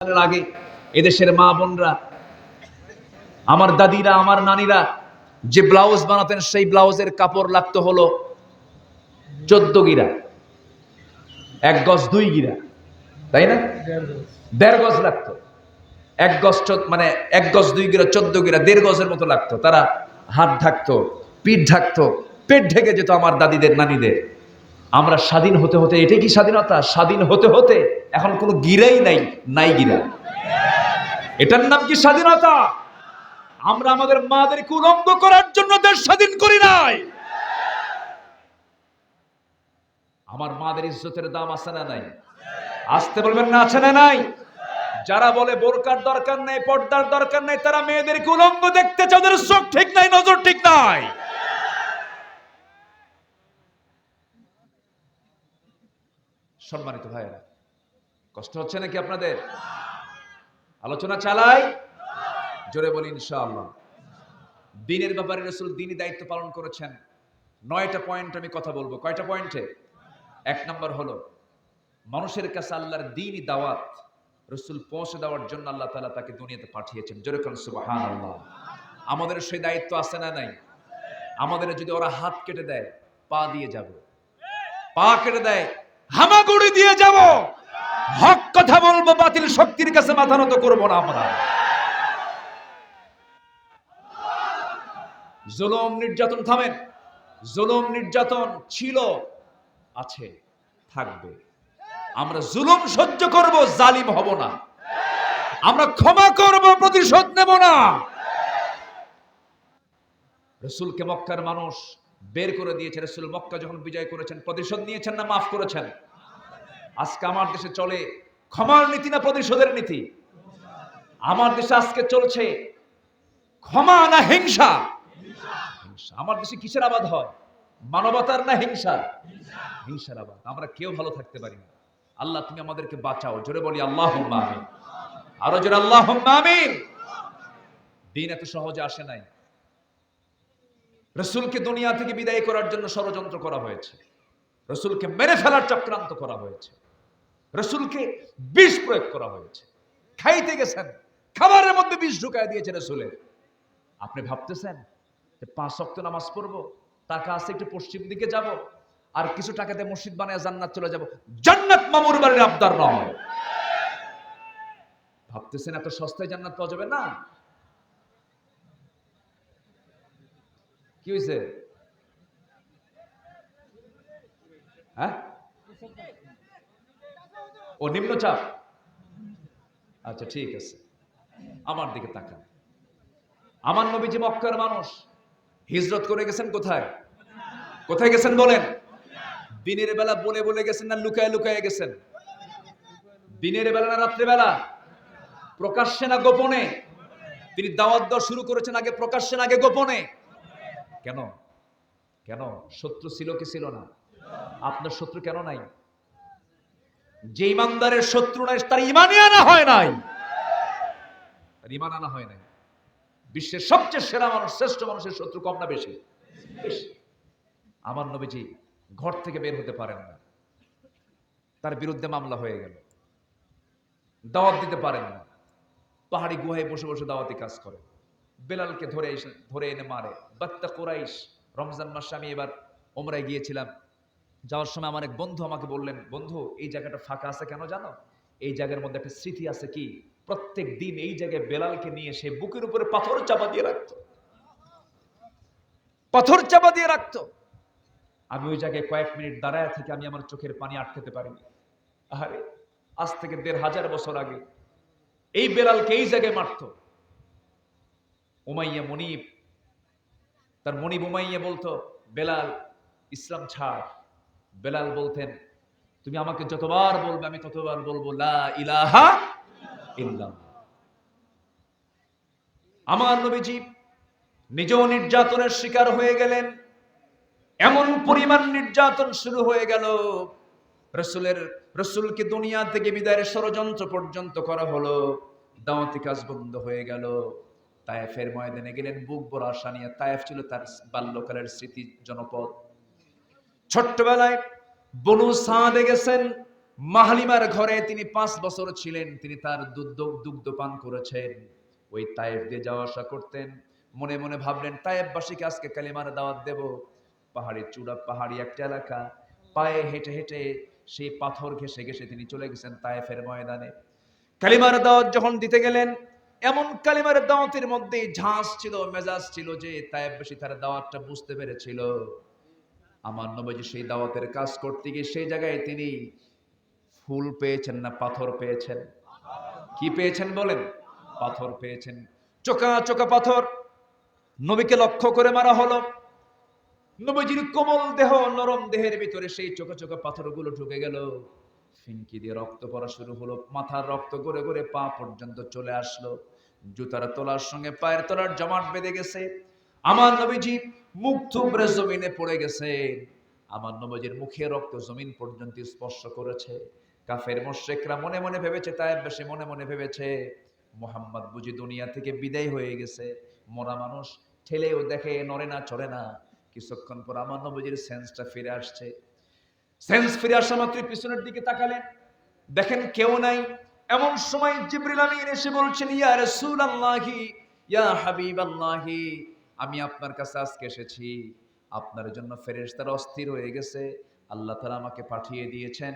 বছরের আগে এদেশের মা বোনরা, আমার দাদিরা, আমার নানিরা যে ব্লাউজ বানাতেন, সেই ব্লাউজের কাপড় লাগতো হলো 14 গিরা, 1 গজ 2 গিরা, তাই না? 1.5 গজ লাগতো। 1 গজ মানে 1 গজ 2 গিরা 14 গিরা, 1.5 গজের মতো লাগতো। তারা হাত ঢাকতো, পিঠ ঢাকতো, পেট ঢেকে যেত আমার দাদিদের, নানিদের। আমরা স্বাধীন হতে হতে, এটাই কি স্বাধীনতা? স্বাধীন হতে হতে এখন কোনো গিরাই নাই, নাই গিরা। এটার নাম কি স্বাধীনতা? আমরা আমাদের মাদেরকে উলঙ্গ করার জন্য দেশ স্বাধীন করি নাই। আমার মাদের ইজ্জতের দাম আছে না নাই? আসতে বলবেন না, আছে না নাই? যারা বলে বোরকার দরকার নেই, পর্দার দরকার নেই, তারা মেয়েদেরকে উলঙ্গ দেখতে চায়, ওদের চোখ ঠিক নাই, নজর ঠিক নাই। সম্মানিত ভাইয়েরা, কষ্ট হচ্ছে নাকি আপনাদের? আলোচনা চালাই, জোরে বলি ইনশাআল্লাহ। দ্বীনের ব্যাপারে রাসূল দ্বীনি দায়িত্ব পালন করেছেন। 9টা পয়েন্ট আমি কথা বলবো। কয়টা পয়েন্টে? 1 নাম্বার হলো মানুষের কাছে আল্লাহর দ্বীনি দাওয়াত রাসূল পৌঁছে দেওয়ার জন্য আল্লাহ তাআলা তাকে দুনিয়াতে পাঠিয়েছেন। জোরে বলেন সুবহানাল্লাহ। আমাদের সেই দায়িত্ব আছে না নাই? আমাদের যদি ওরা হাত কেটে দেয়, পা দিয়ে যাব। পা কেটে দেয়, হামাগুড়ি দিয়ে যাব। হক কথা বলবো, বাতিল শক্তির কাছে মাথা নত করব না আমরা। জুলুম নির্যাতন থামেন। জুলুম নির্যাতন ছিল, আছে, থাকবে। আমরা জুলুম সহ্য করব, জালিম হব না। আমরা ক্ষমা করব, প্রতিশোধ নেব না। রাসূলকে মক্কার মানুষ বের করে দিয়েছে। রাসূল মক্কা যখন বিজয় করেছেন, প্রতিশোধ নিয়েছেন না মাফ করেছেন? আজকে আমার দেশে চলে ক্ষমার নীতি না প্রতিশোধের নীতি? আমার দেশে আজকে চলছে ক্ষমা না হিংসা? হিংসা। আমার দেশে কিসের আবাদ হয়? মানবতার না হিংসার? হিংসার আবাদ। আমরা কেউ ভালো থাকতে পারি না। আল্লাহ তুমি আমাদেরকে বাঁচাও। জোরে বলি আল্লাহুম্মা আমিন। আরো জোরে আল্লাহুম্মা আমিন। দিন এত সহজে আসে নাই। রাসূলকে দুনিয়া থেকে বিদায় করার জন্য ষড়যন্ত্র করা হয়েছে। রাসূলকে মেরে ফেলার চক্রান্ত করা হয়েছে। রাসূলকে বিষ প্রয়োগ করা হয়েছে। খাইতে গেছেন, খাবারের মধ্যে বিষ ঢুকায় দিয়েছে রাসূলের। আপনি ভাবতেছেন যে 5 ওয়াক্ত নামাজ পড়বো, টাকা আছে একটু পশ্চিম দিকে যাব, আর কিছু টাকাতে মসজিদ বানায় জান্নাত চলে যাব। জান্নাত মামুর বাড়ির আবদার নয়। ভাবতেছেন এত সস্তায় জান্নাত পাওয়া যাবে না? কি হয়েছে? হ্যাঁ, ও নিম্নচাপ। আচ্ছা ঠিক আছে, আমার দিকে তাকান। আমার নবীজি মক্কার মানুষ, হিজরত করে গেছেন কোথায়? কোথায় গেছেন বলেন? দিনের বেলা বলে বলে গেছেন না লুকায় লুকায় গেছেন? দিনের বেলা না রাত্রে বেলা? প্রকাশ্যে না গোপনে? তিনি দাওয়াত দেওয়া শুরু করেছেন আগে প্রকাশ্যে না আগে গোপনে? কেন? কেন? শত্রু ছিল কি ছিল না? আপনার শত্রু কেন নাই? যে ইমানদারের শত্রু নাই, তার ইমানই আনা হয় নাই। তার ইমান আনা হয় নাই। বিশ্বের সবচেয়ে সেরা মানুষ, শ্রেষ্ঠ মানুষের শত্রু কম না বেশি? বেশি। আমার নবীজি ঘর থেকে বের হতে পারেন না, তার বিরুদ্ধে মামলা হয়ে গেল। দাওয়াত দিতে পারেন না, পাহাড়ি গুহায় বসে বসে দাওয়াতি কাজ করে। বেলালকে ধরে এনে মারে। বাত্তা কুরাইশ। রমজান মাসে আমি এবার ওমরায় গিয়েছিলাম। যাওয়ার সময় আমার এক বন্ধু আমাকে বললেন, বন্ধু এই জায়গাটা ফাঁকা আছে কেন জানো? এই জায়গার মধ্যে একটা স্মৃতি আছে। কি? প্রত্যেক দিন এই জায়গায় বেলালকে নিয়ে সে বুকের উপরে পাথর চাপা দিয়ে রাখতো। পাথর চাপা দিয়ে রাখতো। আমি ওই জায়গায় কয়েক মিনিট দাঁড়ায় থেকে আমি আমার চোখের পানি আটকাতে পারিনি। আরে আজ থেকে 1500 বছর আগে এই বেলালকে এই জায়গায় মারতো। উমাইয়া মনিব, তার মনিব উমাইয়া বলতো, বেলাল ইসলাম ছাড়। বেলাল বলতেন, তুমি আমাকে যতবার বলবে আমি ততবার বলবো লা ইলাহা ইল্লাল্লাহ। আমার নবীজি নিজেও নির্যাতনের শিকার হয়ে গেলেন। এমন পরিমাণ নির্যাতন শুরু হয়ে গেল, রাসূলকে দুনিয়া থেকে বিদায়ের ষড়যন্ত্র পর্যন্ত করা হলো। দাওয়াতি কাজ বন্ধ হয়ে গেল। তায়েফের ময়দানে গেলেন বুক ভরা আশা নিয়ে। তায়েফ ছিল তার বাল্যকালের স্মৃতি জনপদ। ছোট্টবেলায় বনু সাদে গেছেন, মাহলিমার ঘরে তিনি 5 বছর ছিলেন, তিনি তার দুগ্ধ পান করেছেন। ওই তায়েফ দিয়ে যাওয়া আসা করতেন। মনে মনে ভাবলেন তায়েফবাসীকে আজকে কালিমার দাওয়াত দেব। পাহাড়ি চূড়া, পাহাড়ি একটা এলাকা, পায়ে হেঁটে হেঁটে সেই পাথর ঘেঁষে ঘেঁষে তিনি চলে গেছেন তায়েফের ময়দানে। কালিমার দাওয়াত যখন দিতে গেলেন, এমন কালিমার দাওয়াতের মধ্যে ঝাঁজ ছিল, মেজাজ ছিল যে তায়েফবাসী তার দাওয়াতটা বুঝতে পেরেছিল। আমার নবীজি সেই দাওয়াতের কাজ করতে গিয়ে সেই জায়গায় তিনি ফুল পেয়েছেন না পাথর পেয়েছেন? কি পেয়েছেন বলেন? পাথর পেয়েছেন। চোকা চোকা পাথর নবীকে লক্ষ্য করে মারা হলো। নবীজির কোমল দেহ, নরম দেহের ভিতরে সেই চোকা চোকা পাথরগুলো ঢুকে গেল। ফিনকি দিয়ে রক্ত পড়া শুরু হলো, মাথার রক্ত গড়ে গড়ে পা পর্যন্ত চলে আসলো। জুতার তলার সঙ্গে পায়ের তলার জমাট বেঁধে গেছে। আমার নবীজি মুখ থুবড়ে জমিনে পড়ে গেছে। আমার নবীজির মুখে রক্ত জমিন পর্যন্ত স্পর্শ করেছে। কাফের মুশরিকরা মনে মনে ভেবেছে, তায়েফবাসী মনে মনে ভেবেছে মুহাম্মদ বুঝি দুনিয়া থেকে বিদায় হয়ে গেছে। মরা মানুষ ঠেলেও দেখে, নড়ে না চড়ে না। কিছুক্ষণ পর আমার নবীজির সেন্সটা ফিরে আসছে। সেন্স ফিরে আসা মাত্র পিছনের দিকে তাকালেন, দেখেন কেউ নাই। এমন সময় জিবরিল আমিন এসে বলছেন, ইয়া রাসূলুল্লাহি, ইয়া হাবিবাল্লাহি, আমি আপনার কাছে আজকে এসেছি। আপনার জন্য ফেরেশতারা অস্থির হয়ে গেছে। আল্লাহ তাআলা আমাকে পাঠিয়ে দিয়েছেন।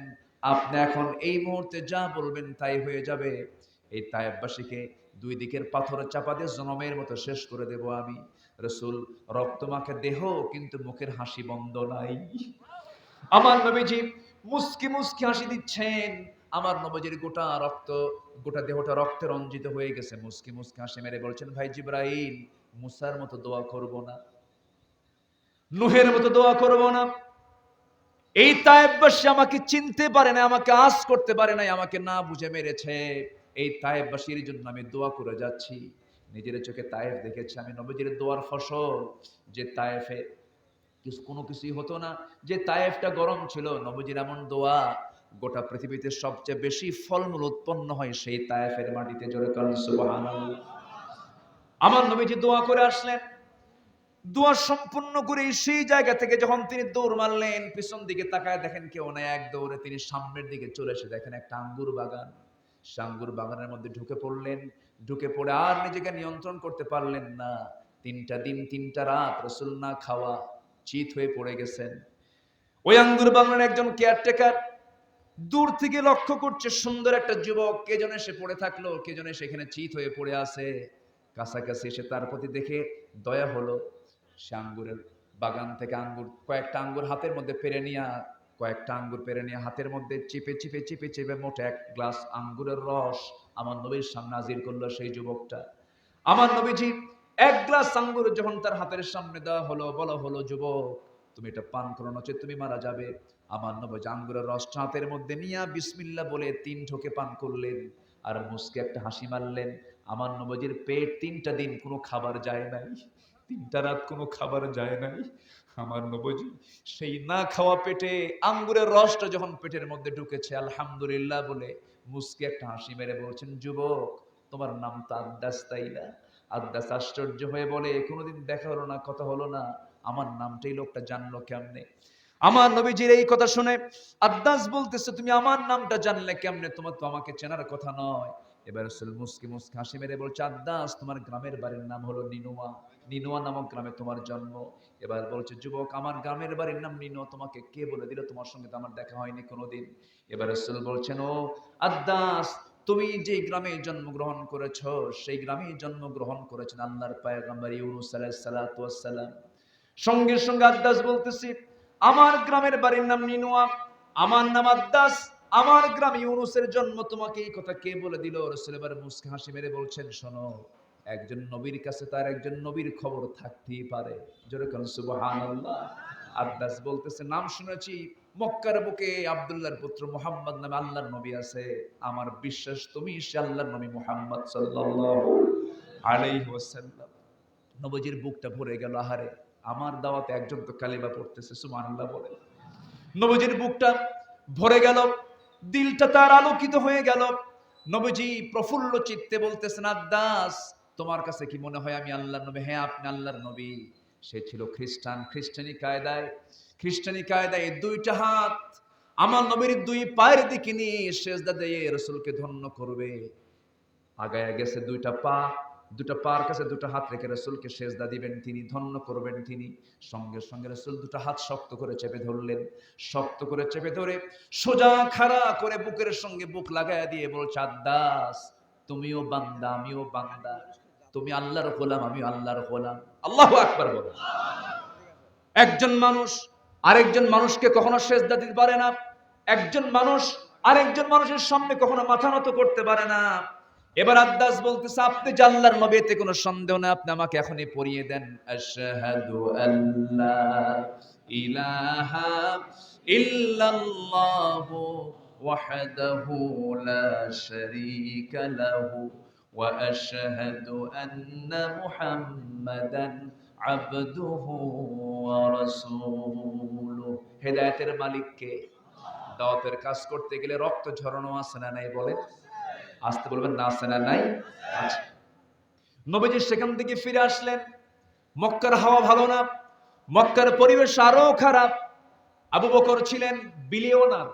আপনি এখন এই মুহূর্তে যা বলবেন তাই হয়ে যাবে। এই তায়েফবাসীকে দুই দিকের পাথরে চাপা দিয়ে জনমের মতো শেষ করে দেব আমি। রাসূল রক্তমাখা দেহ, কিন্তু মুখের হাসি বন্ধ নাই। আমার নবীজি মুস্কি মুস্কি হাসি দিচ্ছেন। আমার নবীজির গোটা দেহটা রক্তে রঞ্জিত হয়ে গেছে। মুস্কি মুস্কি হাসি মেরে বলছেন, ভাই জিবরাইল, মুসার মতো দোয়া করব না, নূহের মতো দোয়া করব না। এই তায়েফবাসী আমাকে চিনতে পারে না, আমাকে আঁচ করতে পারে নাই, আমাকে না বুঝে মেরেছে। এই তায়েফবাসীর জন্য আমি দোয়া করে যাচ্ছি। নিজের চোখে তায়েফ দেখেছি আমি, নবীজির দোয়ার ফসল। যে তায়েফে কোনো কিছুই হতো না, যে তায়েফটা গরম ছিল, নবীজির এমন দোয়া। গোটা পৃথিবীতে সবচেয়ে বেশি ফলমূল উৎপন্ন হয় সেই তায়েফের মাটিতে। জোরে কারণ সুবহানাল্লাহ। আমার নবীজি দোয়া করে আসলেন। দোয়া সম্পূর্ণ করে সেই জায়গা থেকে যখন তিনি দৌড় মারলেন, পিছন দিকে তাকায় দেখেন কেউ নাই। এক দৌড়ে তিনি সামনের দিকে চলে এসে দেখেন একটা আঙ্গুর বাগান। সে আঙ্গুর বাগানের মধ্যে ঢুকে পড়লেন। ঢুকে পড়ে আর নিজেকে নিয়ন্ত্রণ করতে পারলেন না। 3টা দিন 3টা রাত রাসূল না খাওয়া, চিত হয়ে পড়ে গেছেন। ওই আঙ্গুর বাগানের একজন কেয়ারটেকার দূর থেকে লক্ষ্য করছে সুন্দর একটা যুবক, কে যেন এসে পড়ে থাকলো, কে যেন সেখানে চিত হয়ে পড়ে আছে। কাছাকাছি এসে তার প্রতি দেখে দয়া হলো। সে আঙ্গুরের বাগান থেকে কয়েকটা আঙ্গুর হাতের মধ্যে পেরে নিয়ে হাতের মধ্যে চিপে চিপে চিপে চিপে মোটে 1 গ্লাস আঙ্গুরের রস আমার নবীর সামনে হাজির করলো সেই যুবকটা। আমার নবীজি 1 গ্লাস আঙ্গুর যখন তার হাতের সামনে দেওয়া হলো, বলা হলো, যুবক তুমি এটা পান করো, নচেত তুমি মারা যাবে। আমার নবী আঙ্গুরের রসটা হাতের মধ্যে নিয়ে বিসমিল্লাহ বলে 3 ঢোকে পান করলেন। আর মুস্কে একটা হাসি মারলেন। আমার নবীজির পেট 3টা দিন কোনো খাবার যায় নাই, 3টা রাত কোনো খাবার যায় নাই। আমার নবীজি সেই না খাওয়া পেটে আঙ্গুরের রসটা যখন পেটের মধ্যে ঢুকেছে, আলহামদুলিল্লাহ বলে মুস্কে একটা হাসি মেরে বলছেন, যুবক তোমার নাম তো আদ্দাস, তাই না? আদ্দাস আশ্চর্য হয়ে বলে, কোনোদিন দেখা হলো না, কথা হলো না, আমার নামটাই লোকটা জানলো কেমনে? আমার নবীজির এই কথা শুনে আদ্দাস বলতেছে, তুমি আমার নামটা জানলে কেমনে? তোমার তো আমাকে চেনার কথা নয়। এবার রাসূল মুস্কি মুস্কি হাসি মেরে বলছে, আদ্দাস তোমার গ্রামের বাড়ির নাম হলো নিনুয়া, নিনুয়া নামক গ্রামে তোমার জন্ম। এবার বলছে, যুবক আমার গ্রামের বাড়ির নাম নিনুয়া, তোমাকে কে বলে দিল? তোমার সঙ্গে তো আমার দেখা হয়নি কোনোদিন। এবার রাসূল বলছেন, ও আদ্দাস, তুমি যে গ্রামে জন্মগ্রহণ করেছো সেই গ্রামে জন্মগ্রহণ করেছেন আল্লাহর পয়গম্বর ইউনূস আলাইহিস সালাতু ওয়াস সালাম। সঙ্গে সঙ্গে আদ্দাস বলতেছি, আমার গ্রামের বাড়ির নাম নিনুয়া, আমার নাম আদ্দাস, আমার গ্রাম ইউনূসের জন্ম, তোমাকে এই কথা কে বলে দিল? রাসূল এবার মুস্কি হাসি মেরে বলছেন, শোনো, একজন নবীর কাছে তার একজন নবীর খবর থাকতেই পারে। জোরে কোন সুবহানাল্লাহ। আদ্দাস বলতেছে, নাম শুনেছি মক্কার বুকে আব্দুল্লাহর পুত্র মুহাম্মদ নামে আল্লাহর নবী আছে। আমার বিশ্বাস তুমি সে আল্লাহর নবী মুহাম্মদ সাল্লাল্লাহু আলাইহি ওয়াসাল্লাম। নবীজির বুকটা ভরে গেল, আহারে আমার দাওয়াতে একজন তো কালিমা পড়তেছে, সুবহানাল্লাহ বলে। নবীজির বুকটা ভরে গেল, দিলটা তার আলোকিত হয়ে গেল। নবীজি প্রফুল্ল চিত্তে বলতেছেন, আদ্দাস তোমার কাছে কি মনে হয় আমি আল্লাহর নবী? হ্যাঁ আপনি আল্লাহর নবী। সে ছিল খ্রিস্টানি কায়দায় 2টা হাত আমার নবীর দুই পায়ের দিকে নিয়ে সেজদা দিয়ে রাসূলকে ধন্য করবে। আগায় গেছে দুটা পার কাছে দুটা হাত রেখে রাসূলকে সেজদা দিবেন তিনি, ধন্য করবেন তিনি। সঙ্গে সঙ্গে রাসূল দুটা হাত শক্ত করে চেপে ধরলেন। শক্ত করে চেপে ধরে সোজা খাড়া করে বুকের সঙ্গে বুক লাগায়া দিয়ে বলছে, আদ্দাস, তুমিও বান্দা আমিও বান্দা, তুমি আল্লাহর গোলাম আমিও আল্লাহর গোলাম। আল্লাহু আকবার বলেন। একজন মানুষ আরেকজন মানুষকে কখনো সেজদা দিতে পারে না, একজন মানুষ আরেকজন মানুষের সামনে কখনো মাথা নত করতে পারে না। এবার আদ্দাস বলতেছে, আপনি যে আল্লাহর নবী এতে কোনো সন্দেহ না, আপনি আমাকে এখনই পড়িয়ে দেন, আশহাদু আল্লা ইলাহা ইল্লাল্লাহু ওয়াহদাহু লা শারীকা লাহু ওয়া আশহাদু আন্না মুহাম্মাদান আবদুহু ওয়া রাসূলুহু। হেদায়েতের মালিক কে? দাওয়াতের কাজ করতে গেলে রক্ত ঝরানো আছে না নাই বলে? আসতে বলবেন না, আছে না নাই? আচ্ছা, নবীজি সেখান থেকে ফিরে আসলেন। মক্কার হাওয়া ভালো না, মক্কার পরিবেশ আরো খারাপ। আবু বকর ছিলেন বিলিয়নার,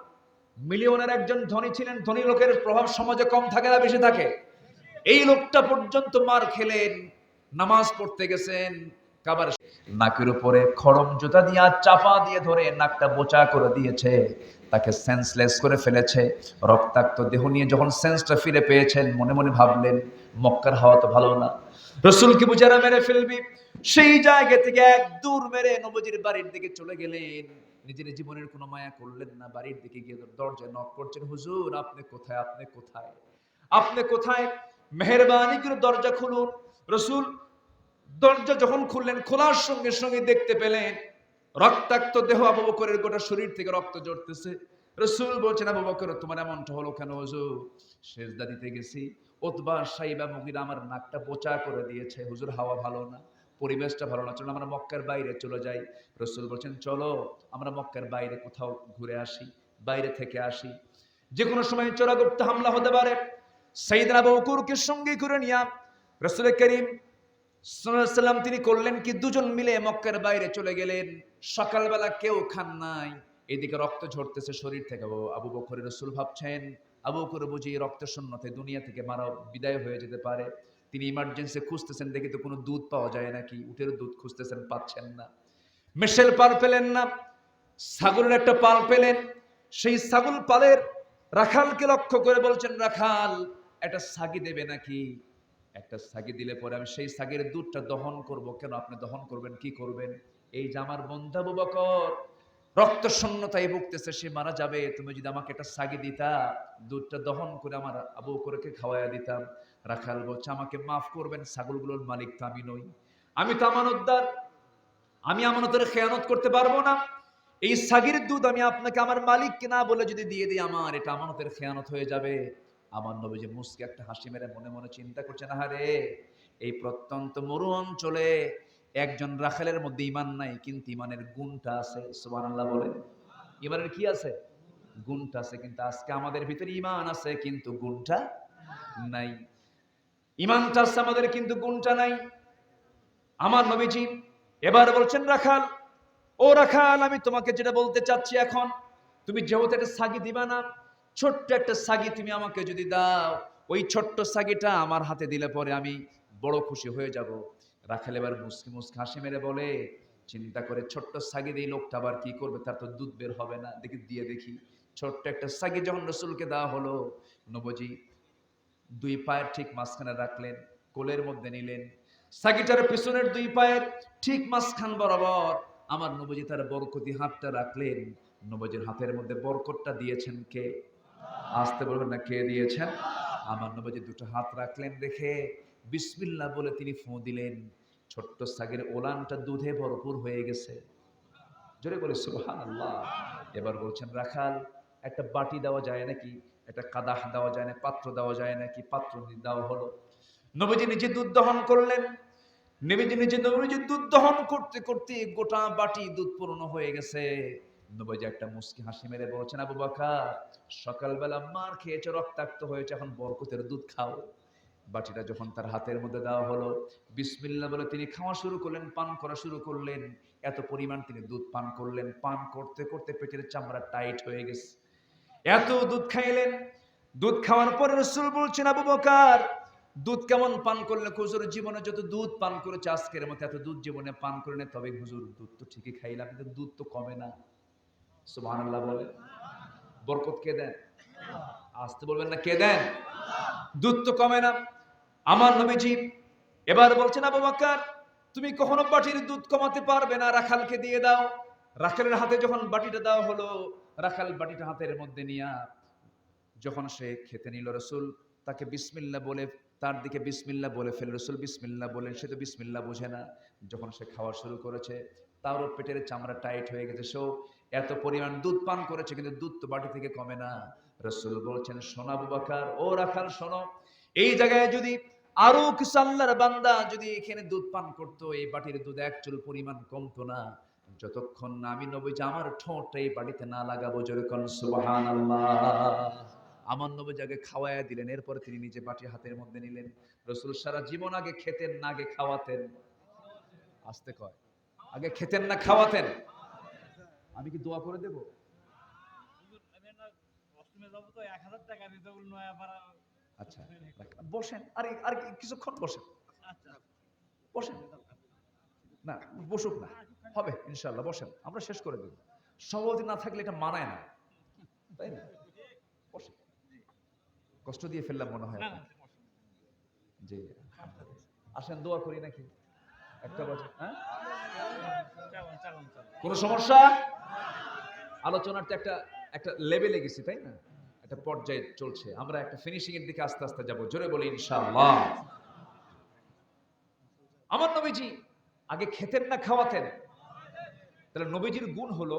মিলিয়নের একজন ধনী ছিলেন। ধনী লোকের প্রভাব সমাজে কম থাকে না বেশি থাকে? এই লোকটা পর্যন্ত মার খেলেন, নামাজ পড়তে গেছেন, কাবার নাকের উপরে খড়ম জুতা দিয়ে চাপা দিয়ে ধরে নাকটা বোচা করে দিয়েছে, তাকে সেন্সলেস করে ফেলেছে। রক্তাক্ত দেহ নিয়ে যখন সেন্সটা ফিরে পেয়েছেন, মনে মনে ভাবলেন মক্কার হাওয়া তো ভালো না, রসুলকে বুঝারা মেরে ফেলবি। সেই জায়গা থেকে এক দূর মেরে নবীজির বাড়ির দিকে চলে গেলেন। নিজের জীবনের কোনো মায়া করলেন না, বাড়ির দিকে গিয়ে দরজায় নক করছেন, হুজুর আপনি কোথায়, আপনি কোথায়, আপনি কোথায়, মেহেরবানি করে দরজা খুলুন। রসুল দরজা যখন খুললেন, খোলার সঙ্গে সঙ্গে দেখতে পেলেন রক্তাক্ত দেহ, আবু বকরের গোটা শরীর থেকে রক্ত ঝরতেছে। রসুল বলছেন, আবু বকর তোমার এমনটা হলো কেন? হুজুর সেজদা দিতে গেছি, উতবা সাইবা মুগিরা আমার নাকটা বোচা করে দিয়েছে। হুজুর হাওয়া ভালো না, পরিবেশটা ভালো না, চলো আমরা মক্কার বাইরে চলে যাই। রসুল বলছেন, চলো আমরা মক্কার বাইরে কোথাও ঘুরে আসি, বাইরে থেকে আসি, যে কোনো সময় চোরাগুপ্ত হামলা হতে পারে। সাইয়েদনা আবু বকরকে সঙ্গে করে নিয়ে রাসূল করিম সাল্লাল্লাহু আলাইহি ওয়াসাল্লাম তিনি করলেন কি, দুজন মিলে মক্কার বাইরে চলে গেলেন। সকালবেলা কেউ খান নাই, এদিকে রক্ত ঝরতেছে শরীর থেকে। আবু বকর, রাসূল ভাবছেন আবু বকর বুঝি রক্ত শূন্যতায় দুনিয়া থেকে মারা বিদায় হয়ে যেতে পারে। তিনি ইমার্জেন্সি খুঁজতেছেন, দেখি তো কোনো দুধ পাওয়া যায় নাকি, উটের দুধ খুঁজতেছেন, পাচ্ছেন না। মেশেল পাল পেলেন না, ছাগলের একটা পাল পেলেন। সেই ছাগল পালের রাখালকে লক্ষ্য করে বলছেন, রাখাল একটা ছাগি দেবে নাকি? একটা ছাগি দিলে পরে আমি সেই ছাগির দুধটা দহন করব। কেন আপনি দহন করবেন? কি করবেন? এই যে আমার বন্ধু আবু বকর রক্ত শূন্যতায় ভুগতেছে, সে মারা যাবে, তুমি যদি আমাকে একটা ছাগি দিতা, দুধটা দহন করে আমার আবু বকরকে খাওয়াইয়া দিতাম। রাখাল বলছে, আমাকে মাফ করবেন, ছাগলগুলোর মালিক তো আমি নই, আমি তো আমানতদার, আমি আমানতের খেয়ানত করতে পারবো না। এই ছাগির দুধ আমি আপনাকে আমার মালিককে না বলে যদি দিয়ে দিই, আমার এটা আমানতের খেয়ানত হয়ে যাবে। আমার নবীজি মুস্কি একটা হাসি মেরে মনে মনে চিন্তা করছেন, আহারে এই প্রত্যন্ত মরু অঞ্চলে একজন রাখালের মধ্যে ইমান নাই, কিন্তু ইমানের গুণটা আছে। সুবহানাল্লাহ বলেন। ইমানের কি আছে? গুণটা আছে। কিন্তু আজকে আমাদের ভিতরে ইমান আছে কিন্তু গুণটা নাই। ইমানটা আছে আমাদের কিন্তু গুণটা নাই। আমার নবীজি এবার বলছেন, রাখাল, ও রাখাল, আমি তোমাকে যেটা বলতে চাচ্ছি এখন, তুমি যেহেতু একটা ছাগি দিবা না, ছোট্ট একটা ছাগি তুমি আমাকে যদি দাও, ওই ছোট্ট ছাগিটা আমার হাতে দিলে পরে আমি বড় খুশি হয়ে যাব। রাখাল এবার মুসকি মুসকি হাসি মেরে বলে, চিন্তা করে ছোট্ট ছাগি দিয়ে লোকটা আবার কি করবে, তার তো দুধ বের হবে না, দেখি দিয়ে দেখি। ছোট্ট একটা ছাগি যখন রসুলকে দেওয়া হলো, নবজি দুই পায়ের ঠিক মাঝখানে রাখলেন, কোলের মধ্যে নিলেন। ছাগিটার পিছনের দুই পায়ের ঠিক মাঝখান বরাবর আমার নবজি তার বরকতি হাতটা রাখলেন। নবজির হাতের মধ্যে বরকতটা দিয়েছেন কে? আসতে বলবেন না, কে দিয়েছেন? আমার নবজি দুটো হাত রাখলেন, দেখে বিসমিল্লাহ বলে তিনি ফু দিলেন। ছোট্ট ছাগির ওলানটা দুধে ভরপুর হয়ে গেছে। জোরে বলে সুবহানাল্লাহ। এবার বলছেন, রাখাল একটা বাটি দেওয়া যায় নাকি, একটা কাদাহ দেওয়া যায় না, পাত্র দেওয়া যায় নাকি? পাত্র দেওয়া হলো। নবীজি নিজে দুধ দহন করলেন। নবীজি দুধ দহন করতে করতে গোটা বাটি দুধ পূর্ণ হয়ে গেছে। নবীজি একটা মুস্কি হাসি মেরে বলছেন, আবু বকর সকালবেলা মার খেয়েছে, রক্তাক্ত হয়েছে, এখন বরকতের দুধ খাও। বাটিটা যখন তার হাতের মধ্যে দেওয়া হলো, বিসমিল্লাহ বলে তিনি খাওয়া শুরু করলেন, পান করা শুরু করলেন। এত পরিমাণ তিনি দুধ পান করলেন, পান করতে করতে পেটের চামড়া টাইট হয়ে গেছে। এত দুধ খাইলেন, দুধ খাওয়ার পরে রাসূল বলছেন, আবু বকর দুধ কেমন পান করলেন? হুজুর জীবনে যত দুধ পান করেছে আজকের মতো এত দুধ জীবনে পান করে না। তবে হুজুর দুধ তো ঠিকই খাইলাম, কিন্তু দুধ তো কমে না। সুবহানাল্লাহ বলে। বরকত কে দেন? আসতে বলবেন না, কে দেন? দুধ তো কমে না। আমার নবীজি এবার বলছেন, আবু বকর তুমি কখনো বাটির দুধ কমাতে পারবে না, রাখালকে দিয়ে দাও। রাখালের হাতে যখন বাটিটা দেওয়া হলো, রাখাল বাটিটা হাতের মধ্যে নিয়া যখন সে খেতে নিল, রাসূল তাকে বিসমিল্লাহ বলে, তার দিকে বিসমিল্লাহ বলে ফেল। রাসূল বিসমিল্লাহ বলেন, সে তো বিসমিল্লাহ বোঝে না। যখন সে খাওয়া শুরু করেছে, তারও পেটের চামড়া টাইট হয়ে গেছে। সে এত পরিমাণ দুধ পান করেছে, কিন্তু দুধ তো বাটি থেকে কমে না। রাসূল বলছেন, শোনো আবু বকর, ও রাখাল শোনো, এই জায়গায় যদি আরো কিছু আল্লাহর বান্দা যদি এখানে দুধ পান করতো, এই বাটির দুধ এক চুল পরিমাণ কমতো না, যতক্ষণ না আমি নবীজি আমার ঠোঁটটা এই বাটিতে না লাগাবো। জোরে কোন সুবহানাল্লাহ। আমার নবীজি আগে খাওয়ায়া দিলেন, এরপরে তিনি নিজে বাটি হাতের মধ্যে নিলেন। রাসূল সারা জীবন আগে খেতেন না আগে খাওয়াতেন? আসতে কয়, আগে খেতেন না খাওয়াতেন? আমি কি দোয়া করে দেব? আচ্ছা বসেন, আর কিছুক্ষণ বসেন, বসেন না, বসুক না, হবে ইনশাআল্লাহ, বসেন, আমরা শেষ করে দেব। সভাপতি না থাকলে এটা মানায় না, তাই না? বসেন, কষ্ট দিয়ে ফেললাম মনে হয়। জি আসেন, দোয়া করি নাকি একটা বছর? হ্যাঁ, কোন সমস্যা? আলোচনার তো একটা একটা লেভেলে গেছি, তাই না? একটা পর্যায়ে চলছে, আমরা একটা ফিনিশিং এর দিকে আস্তে আস্তে যাব। জোরে বলি ইনশাআল্লাহ। আমার নবীজি আগে খেতেন না খাওয়াতেন? তাহলে নবীজির গুণ হলো,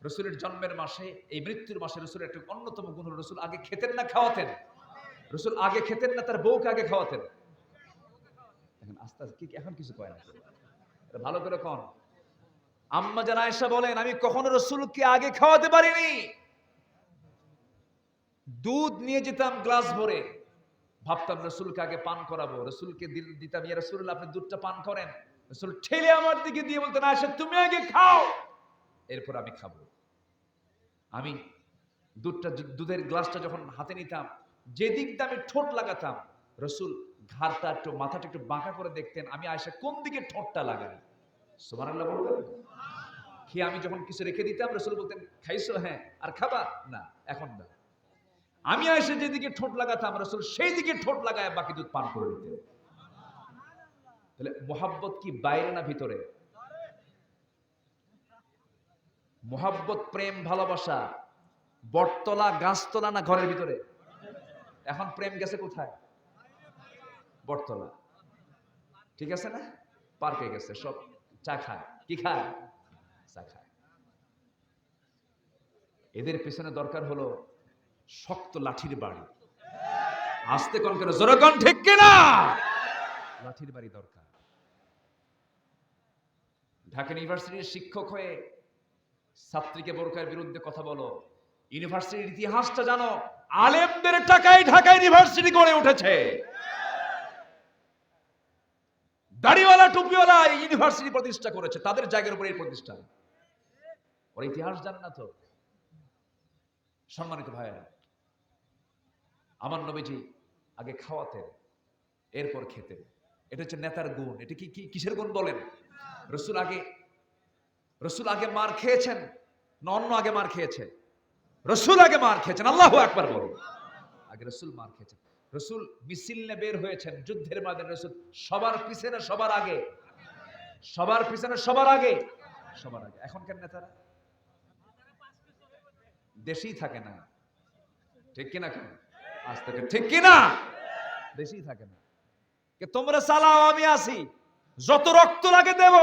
রাসূলের জন্মের মাসে, এই মৃত্যুর মাসে রাসূলের একটা অন্যতম গুণ হলো রাসূল আগে খেতেন না খাওয়াতেন? রাসূল আগে খেতেন না তার বউকে আগে খাওয়াতেন? এখন আস্তে আস্তে কি এখন কিছু কয় না, ভালো করে কোন। আম্মা জান আয়েশা বলেন, আমি কখনো রাসূলকে আগে খাওয়াতে পারিনি। দুধ নিয়ে যেতাম গ্লাস ভরে, ভাবতাম রাসূলকে আগে পান করাবো, রাসূলকে দিতাম, ইয়া রাসূলুল্লাহ আপনি দুধটা পান করেন। রাসূল ঠেলে আমার দিকে দিয়ে বলতেন, আয়েশা তুমি আগে খাও, এরপর আমি খাবো। আমি দুধের গ্লাসটা যখন হাতে নিতাম, যেদিকটা আমি ঠোঁট লাগাতাম, রাসূল ঘাড়টা একটু, মাথাটা একটু বাঁকা করে দেখতেন আমি আয়েশা কোন দিকে ঠোঁটটা লাগাই। সুবহানাল্লাহ বলবেন। খেয়ে আমি যখন কিছু রেখে দিতাম, রাসূল বলতেন খাইছো? হ্যাঁ। আর খাবা? না, এখন না। আমি আয়েশা যেদিকে ঠোঁট লাগাতাম, রাসূল সেই দিকে ঠোঁট লাগায় বাকি দুধ পান করে দিতেন। তাহলে মোহাব্বত কি বাইরে না ভিতরে? মোহাব্বত, প্রেম, ভালোবাসা বটতলা গাছতলা না ঘরের ভিতরে? এখন প্রেম গেছে কোথায়? বটতলা, ঠিক আছে না? পার্কে গেছে, সব চা খায়। কি খায়? চা খায়। এদের পেছনে দরকার হলো শক্ত লাঠির বাড়ি। আস্তে কোন কেন, জোরে কোন ঠিক কিনা? লাঠির বাড়ি দরকার। ঢাকা ইউনিভার্সিটির শিক্ষক হয়ে ছাত্রীকে বোরকার বিরুদ্ধে কথা বলো, ইউনিভার্সিটির ইতিহাসটা জানো, আলেমদের টাকায় ঢাকা ইউনিভার্সিটি গড়ে উঠেছে। দাড়িওয়ালা টুপিওয়ালা ইউনিভার্সিটি প্রতিষ্ঠা করেছে, তাদের জায়গার উপরে এই প্রতিষ্ঠান। ওর ইতিহাস জান না তো। সম্মানিত ভাইয়েরা, আমার নবীজি আগে খাওয়াতেন, এরপর খেতেন। এটা হচ্ছে নেতার গুণ। এটা কি কিসের গুণ বলেন? রসুল আগে মার খেয়েছেন না অন্য আগে মার খেয়েছে? রসুল আগে মার খেয়েছেন। আল্লাহু আকবার বলুন। আগে রসুল মার খেয়েছেন। রসুল মিছিল নিয়ে বের হয়েছেন যুদ্ধের ময়দানে, রসুল সবার পিছনে সবার আগে, সবার পিছনে সবার আগে, সবার আগে। এখনকার নেতারা দেশেই থাকে না, ঠিক কিনা? কেন আজ থেকে ঠিক কিনা? দেশেই থাকে না। তোমরা চালাও, আমি আসি, যত রক্ত লাগে দেব,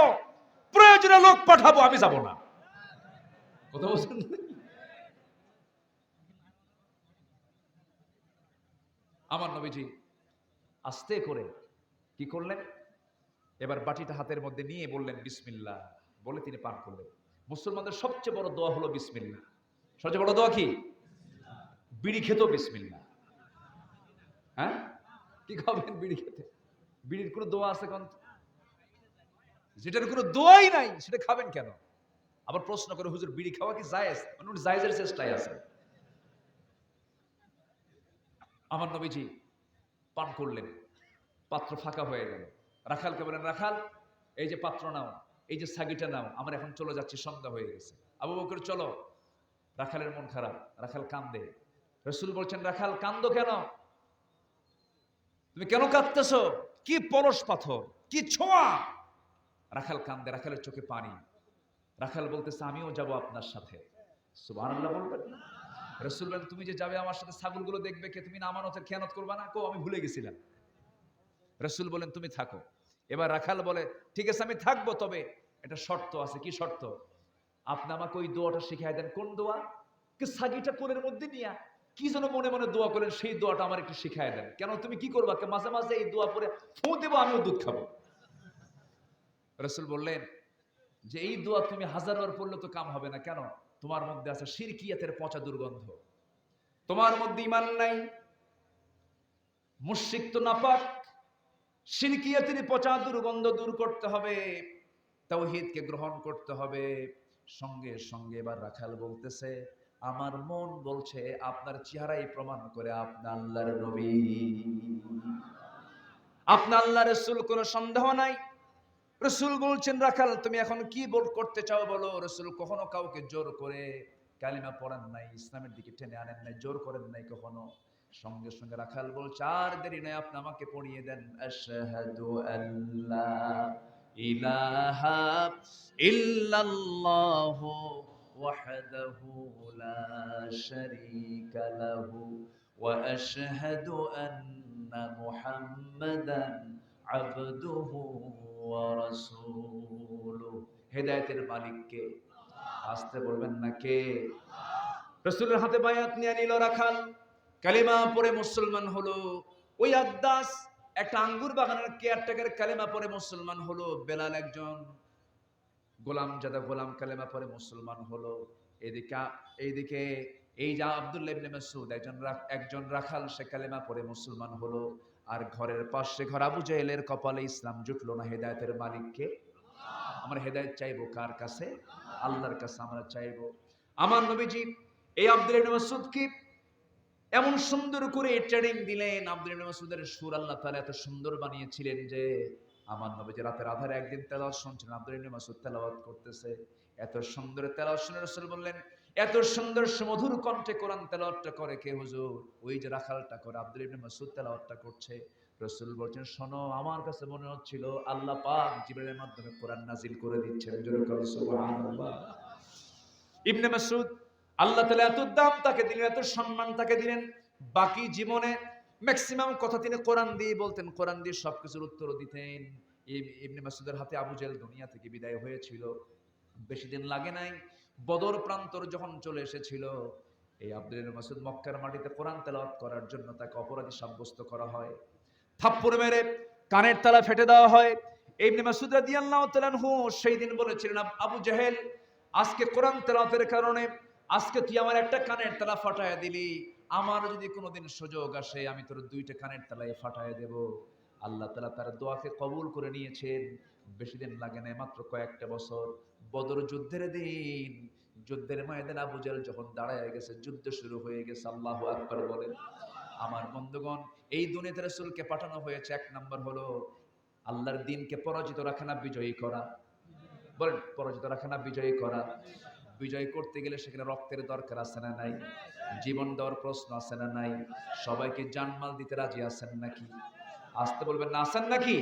প্রয়োজনে লোক পাঠাবো, আমি যাব না। কথা বলছেন? আমার নবীজি আস্তে করে কি করলেন, এবার বাটিটা হাতের মধ্যে নিয়ে বললেন বিসমিল্লাহ, বলে তিনি পান করলেন। মুসলমানদের সবচেয়ে বড় দোয়া হলো বিসমিল্লাহ। সবচেয়ে বড় দোয়া কি? বিড়ি খেতেও বিসমিল্লাহ। হ্যাঁ, কি খাবেন বিড়ি খেতে? বিড়ির কোনো দোয়া আছে কোন? যেটার কোনো দোয়াই নাই সেটা খাবেন কেন? আবার প্রশ্ন করে হুজুর বিড়ি খাওয়া কি জায়েজ? মানে জায়েজের চেষ্টায় আছে। আমার নবীজি পান করলেন, পাত্র ফাঁকা হয়ে গেল। রাখালকে বলেন, রাখাল এই যে পাত্র নাও, এই যে ছাগিটা নাও, আমরা এখন চলে যাচ্ছি, সন্ধ্যা হয়ে গেছে। আবু বকর চলো। রাখালের মন খারাপ, রাখাল কান্দে। রাসূল বলছেন, রাখাল কান্দো কেন? তুমি কেন কাঁদতেছো? কি পরশ পাথর, কি ছোঁয়া! রাখাল কান্দে, রাখালের চোখে পানি। রাখাল বলতেছে, আমিও যাব আপনার সাথে। সুবহানাল্লাহ বলবেন। রাসূল বলেন, তুমি যে যাবে আমার সাথে, ছাগলগুলো দেখবে কে? তুমি না আমানতের খেয়ানত করবা না? কো আমি ভুলে গেছিলাম। রাসূল বলেন, তুমি থাকো। এবার রাখাল বলে, ঠিক আছে আমি থাকবো, তবে একটা শর্ত আছে। কি শর্ত? আপনি আমাকে ওই দোয়াটা শিখিয়ে দেন। কোন দোয়া? কি ছাগিটা কোলের মধ্যে নিয়া কি যেন মনে মনে দোয়া করেন, সেই দোয়াটা আমার একটু শিখিয়ে দেন। কেন তুমি কি করবা? মাঝে মাঝে এই দোয়া পড়ে ফু দেবো, আমিও দুধ খাবো। রাসূল বললেন যে এই দোয়া তুমি হাজারবার পড়লে তো কাম হবে না। কেন? তোমার মধ্যে আছে শিরকিয়াতের পচা দুর্গন্ধ, তোমার মধ্যে ঈমান নাই, মুশরিক তো নাপাক, শিরকিয়াতের পচা দুর্গন্ধ দূর করতে হবে, তাওহীদকে গ্রহণ করতে হবে। সঙ্গে সঙ্গে এবার রাখাল বলতেছে, আমার মন বলছে আপনার চেহারাই প্রমাণ করে আপনি আল্লাহর নবী, আপনি আল্লাহর রাসূল, কোনো সন্দেহ নাই। রাসূল বলছেন, রাখাল তুমি এখন কি করতে চাও বলো। রাসূল কখনো কাউকে জোর করে কালিমা পড়ান নাই, ইসলামের দিকে টেনে আনেন নাই, জোর করেন নাই কখনো। সঙ্গে সঙ্গে রাখাল বলছে, আর দেরি নাই, আপনি আমাকে পড়িয়ে দেন, আশহাদু আল্লা ইলাহা ইল্লাল্লাহু ওয়াহদাহু লা শারীকা লাহু ওয়া আশহাদু আন্না মুহাম্মাদান আবদুহু ওয়া রাসূলুহু। হেদায়েতের মালিক কে? আসতে বলবেন না কে? রাসূলের হাতে বায়াত নিয়ে নিল রাখাল, কালিমা পড়ে মুসলমান হলো। ওই আদ্দাস একটা আঙ্গুর বাগানের কেয়ারটেকার কালিমা পড়ে মুসলমান হলো। বেলাল একজন গোলাম জাদা গোলাম কালিমা পড়ে মুসলমান হলো। এদিকে এইদিকে এই যে আব্দুল্লাহ ইবনে মাসউদ একজন রাখাল, সে কালিমা পড়ে মুসলমান হলো। আর ঘরের পাশে ঘর আবু জাহেলের কপালে ইসলাম জুটলো না। হেদায়েতের মালিককে? আমরা হেদায়েত চাইবো কার কাছে? আল্লাহর কাছে আমরা চাইবো। আমার নবীজি এই আব্দুল্লাহ ইবনে মাসউদকে এমন সুন্দর করে ট্রেনিং দিলেন। আব্দুল্লাহ ইবনে মাসউদের সুর আল্লাহ তাআলা এত সুন্দর বানিয়েছিলেন যে আমার নবীজি রাতের আধারে একদিন তেলাওয়াত শুনছিলেন, আব্দুল্লাহ ইবনে মাসউদ তেলাওয়াত করতেছে। এত সুন্দর তেলাওয়াত শুনে রাসূল বললেন, এত সুন্দর সুমধুর কণ্ঠে কোরআন তেলাওয়াতটা করে কে হুজুর? ওই যে রাখালটা করে, আব্দুল্লাহ ইবনে মাসউদ তেলাওয়াতটা করছে। রাসূল বলছেন, শোনো, আমার কাছে মনে হচ্ছিল আল্লাহ পাক জিবরাইলের মাধ্যমে কোরআন নাজিল করে দিচ্ছেন। জোরে বলো সুবহানাল্লাহ। ইবনে মাসউদ আল্লাহ তাআলা এত দাম তাকে দিলেন, এত সম্মান তাকে দিলেন, বাকি জীবনে ম্যাক্সিমাম কথা তিনি কোরআন দিয়ে বলতেন, কোরআন দিয়ে সবকিছুর উত্তর দিতেন। ইবনে মাসউদের হাতে আবু জেহেল দুনিয়া থেকে বিদায় হয়েছিল। বেশি দিন লাগে নাই, বদর প্রান্তর যখন চলে এসেছিল, এই আব্দুল্লাহ ইবনে মাসউদ মক্কার মাটিতে কোরআন তেলাওয়াত করার জন্য তাকে অপরাধী সাব্যস্ত করা হয়। থাপ্পড় মেরে কানের তালা ফেটে দেওয়া হয়। ইবনে মাসউদ রাদিয়াল্লাহু তাআলা আনহু সেই দিন বলেছিলেন, আবু জেহেল, আজকে কোরআন তেলাওয়াতের কারণে আজকে তুই আমার একটা কানের তালা ফাটায় দিলি, আমার যদি কোনোদিন সুযোগ আসে আমি তোর দুইটা কানের তালাই ফাটায় দেব। আল্লাহ তাআলা তার দোয়াকে কবুল করে নিয়েছেন। বেশি দিন লাগে না, মাত্র কয়েকটা বছর। বদর যুদ্ধের দিন, যুদ্ধের ময়দানে আবু জেহেল যখন দাঁড়ায় গেছে, যুদ্ধ শুরু হয়ে গেছে। আল্লাহু আকবার বলেন। আমার বন্ধুগণ, এই দুনিয়াতে রাসূলকে পাঠানো হয়েছে, এক নাম্বার হলো আল্লাহর দ্বীনকে পরাজিত রাখা না বিজয়ী করা। বলেন, পরাজিত রাখা না বিজয়ী করা? বিজয় করতে গেলে সেখানে রক্তের দরকার আছে না নাই? জীবন দেওয়ার প্রশ্ন আছে না নাই? সবাইকে জানমাল দিতে রাজি আছেন নাকি? আসতে বলবেন না, আছেন নাকি?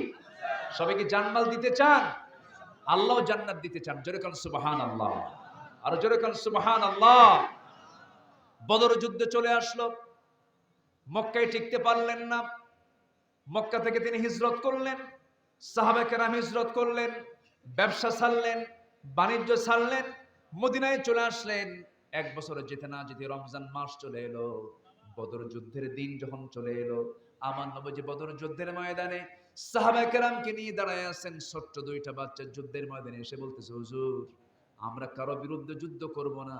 সবাইকে জানমাল দিতে চান? আল্লাহ জান্নাত দিতে চান। জোরে কান সুবহানাল্লাহ। আর জোরে কান সুবহানাল্লাহ। বদর যুদ্ধে চলে আসলো, মক্কায় টিকতে পারলেন না। মক্কা থেকে তিনি হিজরত করলেন, সাহাবায়ে কেরাম হিজরত করলেন, ব্যবসা ছাড়লেন, বাণিজ্য ছাড়লেন, মদিনায় চলে আসলেন। এক বছর যেতে না যেতে রমজান মাস চলে এলো। বদর যুদ্ধের দিন যখন চলে এলো, আমার নবীজি বদর যুদ্ধের ময়দানে সাহাবায়ে কেরামকে নিয়ে দাঁড়ায় আছেন। ছোট্ট দুইটা বাচ্চা যুদ্ধের ময়দানে এসে বলতেছে, হুজুর, আমরা কারো বিরুদ্ধে যুদ্ধ করব না,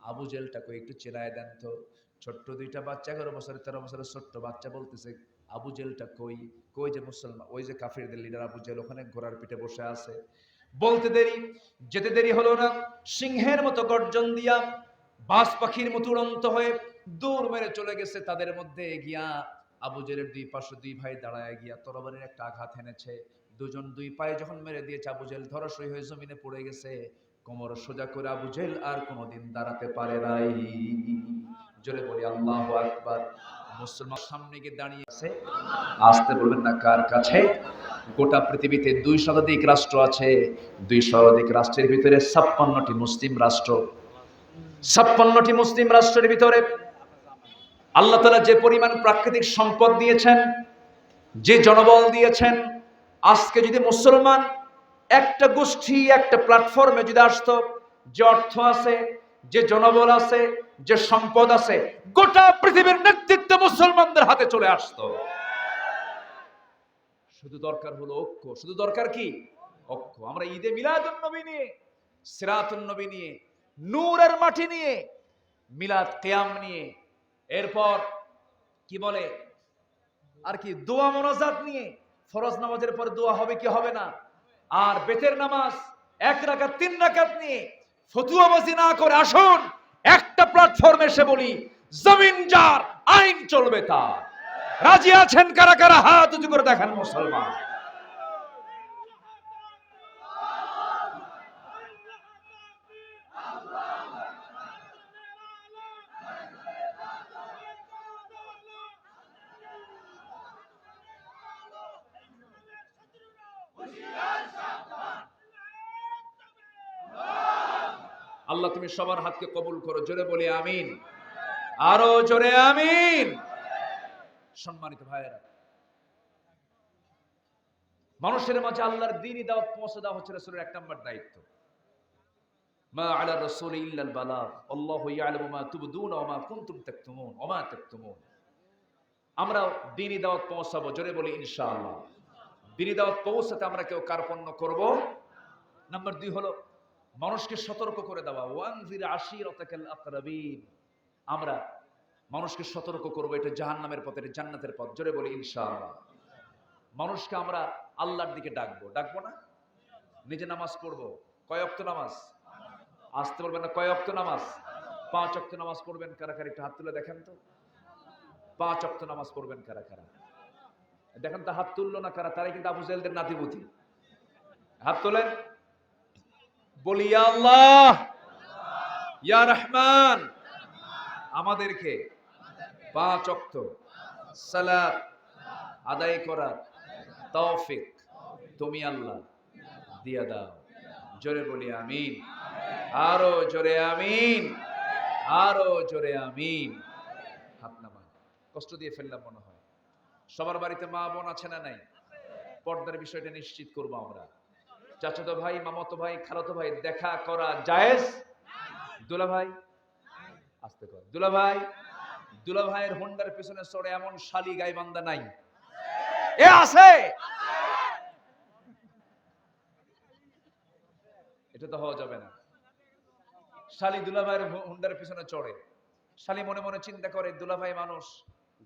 আবু জেলটাকে একটু চেলায় দেন তো। ছোট্ট দুইটা বাচ্চা, 11 বছরের 13 বছরের ছোট্ট বাচ্চা বলতেছে, আবু জেলটা কই, কই যে মুসলমান, ওই যে কাফিরদের লিডার আবু জেল ওখানে ঘোড়ার পিঠে বসে আছে। বলতে দেরি, যেতে দেরি হলো না, সিংহের মতো গর্জন দিয়া বাজ পাখির মতো উড়ন্ত হয়ে দৌড় মেরে চলে গেছে তাদের মধ্যে গিয়া। আবু জেলের দুই পাশে দুই ভাই দাঁড়ায় গিয়া তরবারির একটা আঘাত এনেছে। দুজন দুই পায়ে যখন মেরে দিয়েছে, আবু জেল ধরাশয়ী হয়ে জমিনে পড়ে গেছে। কোমর সোজা করে আবু জেল আর কোনোদিন দাঁড়াতে পারে নাই। জোরে বলি আল্লাহু আকবার। মুসলমান সামনে গিয়ে দাঁড়িয়ে আছে, আসতে বলবেন না কার কাছে? গোটা পৃথিবীতে 2 শতাধিক রাষ্ট্র আছে, 2 শতাধিক রাষ্ট্রের ভিতরে 56টি মুসলিম রাষ্ট্র। 56টি মুসলিম রাষ্ট্রের ভিতরে আল্লাহ তাআলা যে পরিমাণ প্রাকৃতিক সম্পদ দিয়েছেন, যে জনবল দিয়েছেন, আজকে যদি মুসলমান একটা গোষ্ঠী একটা প্ল্যাটফর্মে যদি আসতো, যে অর্থ আছে, যে জনবল আছে, যে সম্পদ আছে, গোটা পৃথিবীর নেতৃত্ব মুসলমানদের হাতে চলে আসতো। শুধু দরকার হলো ঐক্য। শুধু দরকার কি? ঐক্য। আমরা ঈদে মিলাদুন নবী নিয়ে, সিরাতুন নবী নিয়ে, নূরের মাটি নিয়ে, মিলাদ কিয়াম নিয়ে, এরপর কি বলে আর কি দোয়া মোনাজাত নিয়ে, ফরজ নামাজের পর দোয়া হবে কি হবে না, আর বেতের নামাজ 1 রাকাত 3 রাকাত নিয়ে ফতুয়াবাজি না করে আসুন একটা প্ল্যাটফর্মে এসে বলি, জমিন যার, আইন চলবে তার। রাজি আছেন কারা কারা? হাত উঁচু করে দেখান মুসলমান। আল্লাহ তুমি সবার হাতকে কবুল করো, জোরে বলি আমিন। আরো জোরে আমিন। সম্মানিত ভাইয়েরা, মানুষের মাঝে আল্লাহর দ্বীনই দাওয়াত পৌঁছে দেওয়া হচ্ছে রাসূলের 1 নম্বর দায়িত্ব। মা আলা রাসূলি ইল্লাল বালাগ, আল্লাহু ইয়ালামু মা তুবদুনা ওয়া মা কুনতুম তাকতুমুন ওয়া মা তাকতুমুন। আমরা দ্বীনই দাওয়াত পৌঁছাবো, জোরে বলি ইনশাআল্লাহ। দ্বীনই দাওয়াত পৌঁছাতে আমরা কেউ কার্পণ্য করব। নাম্বার 2 হলো মানুষকে সতর্ক করে দেওয়া, ওয়ানজির আশিরাতাকাল আকরাবিন। আমরা মানুষকে সতর্ক করব, এটা জাহান্নামের পথ, এটা জান্নাতের পথ, জোরে বলি ইনশাআল্লাহ। মানুষকে আমরা আল্লাহর দিকে ডাকবো, ডাকবো না? নিজে নামাজ পড়বো, কয় ওয়াক্ত নামাজ? আসতে বলবেন না, কয় ওয়াক্ত নামাজ? 5 ওয়াক্ত নামাজ পড়বেন কারা কারা? একটু হাত তুলে দেখেন তো। 5 ওয়াক্ত নামাজ পড়বেন কারা কারা? দেখেন তো হাত তুললো না কারা? তারাই কিন্তু আবু জাহেলদের নাতিপুতি। হাত তোলেন। বলি ইয়া আল্লাহ, ইয়া রহমান, আমাদেরকে 5 ওয়াক্ত সালাত আদায় করার তৌফিক তুমি আল্লাহ দিয়া দাও, জোরে বলি আমিন। আরো জোরে আমিন, আরো জোরে আমিন। হাত নামান। কষ্ট দিয়ে ফেললাম মনে হয়। সবার বাড়িতে মা বোন আছে না নাই? পর্দার বিষয়টা নিশ্চিত করবো আমরা। চাচাতো ভাই, মামাতো ভাই, খালাতো ভাই দেখা করা জায়েজ? দুলা ভাই আস্তে কর। দুলা ভাই, দুলা ভাইয়ের হোন্ডার পিছনে চড়ে এমন শালি গাইবান্ধা নাই? এ আছে? এটা তো হওয়া যাবে না। শালি দুলা ভাইয়ের হোন্ডার পিছনে চড়ে, শালি মনে মনে চিন্তা করে দুলাভাই মানুষ,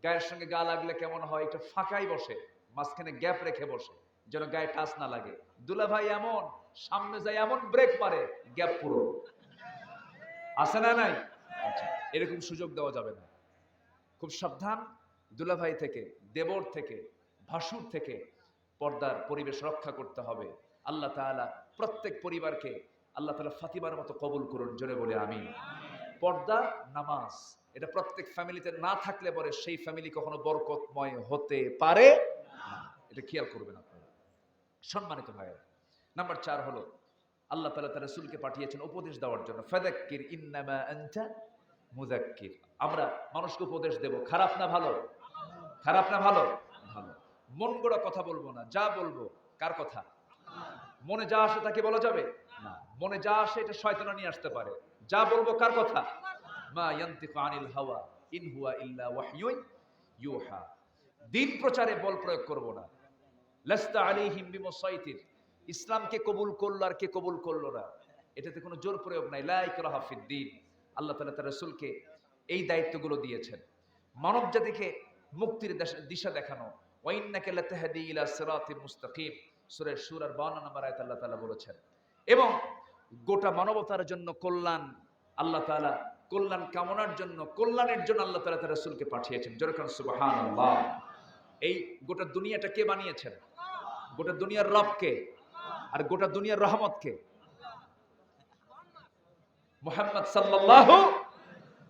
গায়ের সঙ্গে গা লাগলে কেমন হয়, একটু ফাঁকাই বসে, মাঝখানে গ্যাপ রেখে বসে, যেন গায়ে টাচ না লাগে। দুলাভাই এমন সামনে যায়, এমন ব্রেক মারে, গ্যাপ পুরো। আছে না নাই? আচ্ছা, এরকম সুযোগ দেওয়া যাবে না। খুব সাবধান দুলাভাই থেকে, দেবর থেকে, ভাসুর থেকে পর্দার পরিবেশ রক্ষা করতে হবে। আল্লাহ তাআলা প্রত্যেক পরিবারকে আল্লাহ তাআলা ফাতিমার মতো কবুল করুন, জোরে বলে আমিন। পর্দা, নামাজ, এটা প্রত্যেক ফ্যামিলিতে না থাকলে পরে সেই ফ্যামিলি কখনো বরকতময় হতে পারে না। এটা খেয়াল করবেন আপনারা। সম্মানিত ভাইয়েরা, নাম্বার 4 হলো আল্লাহ তাআলা তার রাসূলকে পাঠিয়েছেন উপদেশ দেওয়ার জন্য। ফাযাক্কির ইন্নামা আনতা মুযাক্কির। আমরা মানুষকে উপদেশ দেব, খারাপ না ভালো? খারাপ না ভালো? ভালো। মন গড়া কথা বলবো না, যা বলবো কার কথা? মনে যা আসে তাকে বলা যাবে না। মনে যা আসে এটা শয়তান নিয়ে আসতে পারে। যা বলবো কার কথা? মা ইয়ানতিকু আনিল হাওয়া ইন হুয়া ইল্লা ওয়াহয়ুন ইউহা। দিন প্রচারে বল প্রয়োগ করব না। লাস্তা আলাইহিম বিমুসাইতির। ইসলামকে কবুল করলো আর কে কবুল করলো না, এটাতে কোনো জোর প্রয়োগ নাই। লা ইকরাহা ফিদ দ্বীন। আল্লাহ তাআলা তার রাসূলকে এই দায়িত্বগুলো দিয়েছেন। মানব জাতিকে মুক্তির দিশা দেখানো। ওয়া ইন্নাকা লাতাহদি ইলা সিরাতিল মুস্তাকিম, সূরা সূরার 52 নম্বর আয়াতে আল্লাহ তাআলা বলেছেন। এবং গোটা মানবতার জন্য কল্যাণ, আল্লাহ তাআলা কল্যাণ কামনার জন্য, কল্যাণের জন্য আল্লাহ তাআলা তার রাসূলকে পাঠিয়েছেন। জোরে কান সুবহানাল্লাহ। এই গোটা দুনিয়াটা কে বানিয়েছেন? গোটা দুনিয়ার রব কে? আর গোটা দুনিয়ার রহমত কে? মুহাম্মদ সাল্লাল্লাহু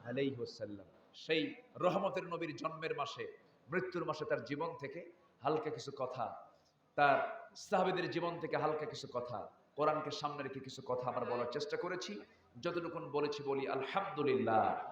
আলাইহি ওয়াসাল্লাম। সেই রহমতের নবীর জন্মের মাসে, মৃত্যুর মাসে তার জীবন থেকে হালকা কিছু কথা, তার সাহাবীদের জীবন থেকে হালকা কিছু কথা, কোরআনকে সামনে রেখে কিছু কথা আমরা বলার চেষ্টা করেছি। যতটুকুন বলেছি বলি আলহামদুলিল্লাহ।